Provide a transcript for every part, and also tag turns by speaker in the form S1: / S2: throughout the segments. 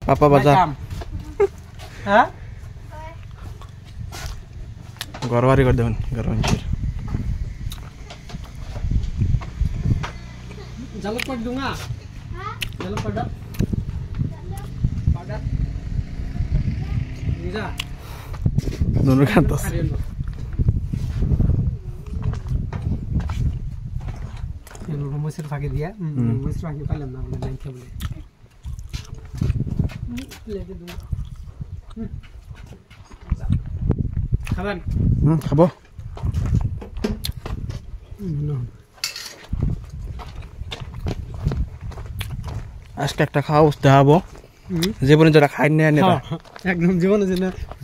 S1: পাপা বাজা
S2: হ্যাঁ
S1: গরবারি করে দেবেন গরবাঞ্চির
S2: জালক পাট दूंगा জালক পাট পাট নিজা
S1: নুন খান্তাস
S2: এনো মসির ফাঁকি দিয়া মসির ফাঁকি পাইলাম না বলে নাই খেবলে লেগে दूंगा খাবেন
S1: খাবো আজকে একটা খাওয়া বুঝতে হবো জীবনে যারা খাই না
S2: একদম জীবনে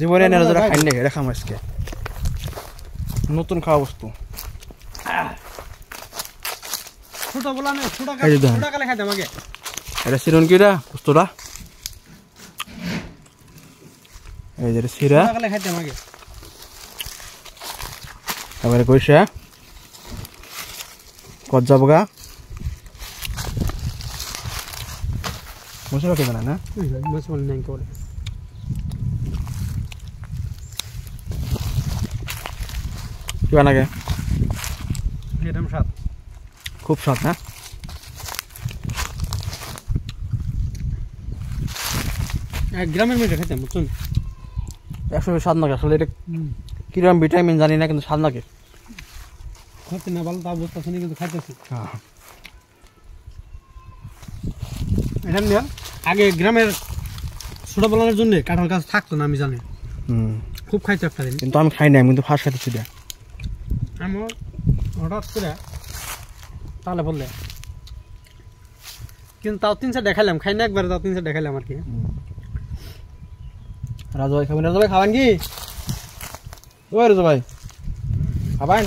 S1: জীবনে যারা খাই না এটা খাম আজকে নতুন খাওয়া বস্তু
S2: ছোট বলা না ছোট কালে খাইতাম আগে
S1: এটা সিরন কিরা বস্তুটা এই যে সিরা
S2: ছোট কালে খাইতাম আগে
S1: তারপরে কইসা কত যাবো গা মশলা কেমন না
S2: মশলা নাই করে
S1: কি বানাগে
S2: এরকম স্বাদ
S1: খুব স্বাদ না
S2: গ্রামের মেয়ে খাইতাম বুঝছেন
S1: একসময় স্বাদ লাগে আসলে এটা কিরকম ভিটামিন জানি না কিন্তু স্বাদ লাগে
S2: খাইতে না ভালো তা অবস্থা শুনি কিন্তু খাইতেছি এটা নিয়ে আগে গ্রামের ছোট বলানোর জন্য কাঁঠাল গাছ থাকতো না আমি জানি খুব খাইতে একটা দিন
S1: কিন্তু আমি খাই না আমি কিন্তু ফার্স্ট খাইতেছি এটা
S2: আমার হঠাৎ করে তাহলে বললে কিন্তু তাও 3-4 দেখাইলাম খাই না একবার তাও 3-4 দেখাইলাম আর কি
S1: রাজু ভাই খাবেন রাজু ভাই খাবেন কি ও রাজু ভাই খাবেন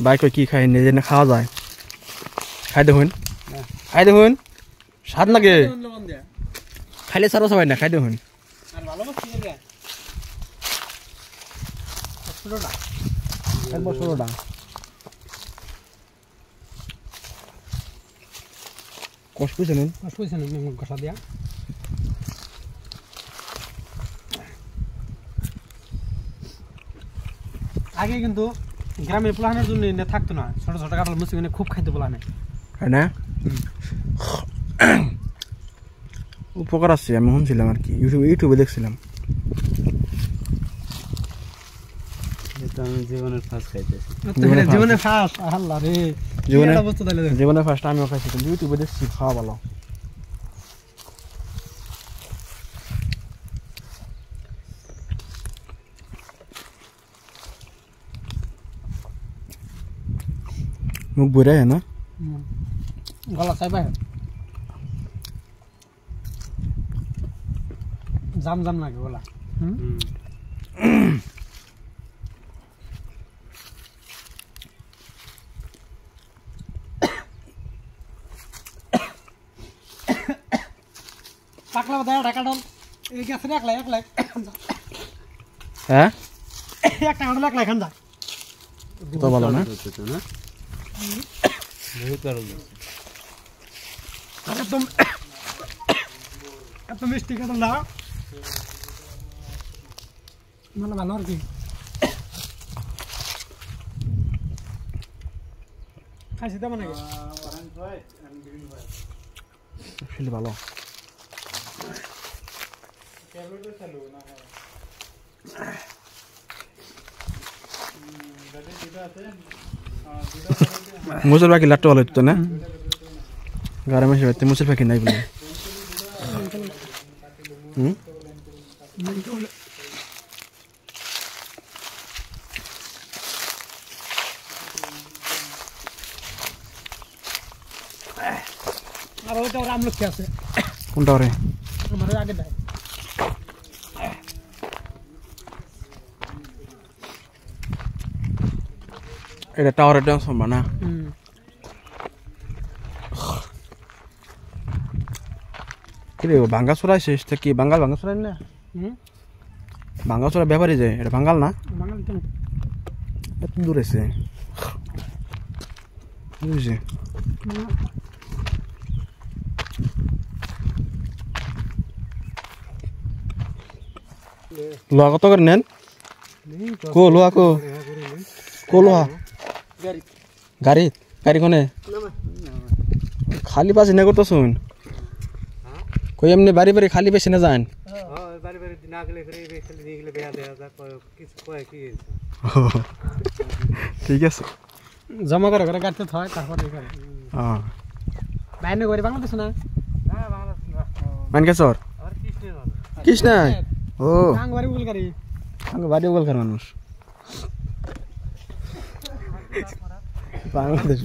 S1: ভাই কই কি খাই নিজে না খাওয়া যায় খাই দেখুন স্বাদ লাগে খাইলে সারা সবাই না খাই দেখুন এক বছরটা কষ্ট পেয়েছে নুন
S2: কষা দিয়া আগে কিন্তু গ্রামের পোলাহানের জন্য থাকতো না ছোট ছোট কাঁঠাল মুসি খুব খাইতে পোলাহানে
S1: হয় না উপকার আছে আমি শুনছিলাম আর কি ইউটিউবে দেখছিলাম
S2: জীবনের ফার্স্ট খাইতেছি জীবনের ফার্স্ট আল্লাহ রে
S1: জীবনের ফার্স্ট আমিও খাইছি কিন্তু ইউটিউবে দেখছি খাওয়া ভালো মুখ বুড়া है ना
S2: গলা চাইবা জাম জাম লাগে গলা পাকলা বাদা ঢাকা ডল এই গেছে একলা
S1: হ্যাঁ
S2: একটা ডল একলা খান যা
S1: তো ভালো না
S2: বহুত ভালো একদম এত মিষ্টি কাঁঠাল না মানে ভালো আর কি খাইছি তেমন নাকি
S1: ভালো মুসুর পাখি লাট্টু ভালো হতো না গাড়ি মাসে বাড়িতে মুসুর পাখি নাই বলে
S2: আর ওইটা ওর আমলকি আছে
S1: কোনটা রে
S2: আমার আগে দেয়
S1: এটা টাওয়ারের ট্রান্সফর্মার না কি রে ভাঙ্গা ছড়াইছিস তা কি বাঙ্গাল ভাঙ্গা ছড়াই না ভাঙ্গাচোরা ব্যাপারই যে এটা বাঙ্গাল না
S2: বাঙালি কেন
S1: এত দূর আছে বুঝছি লোহা কত করে নেন কো লোহা কো কো লোহা গাড়ি গাড়ি কোনে খালি পাশে না করতো শুন কই এমনি বাড়ি বাড়ি খালি বেশি না যান ঠিক আছে
S2: জমা করে করে কাটতে হয় তারপরে বাইরে করে বাংলাদেশ না
S1: মানকেশ্বর কৃষ্ণা ও
S2: বাড়ি বল গাড়ি
S1: বাড়ি বলকার মানুষ বাংলাদেশ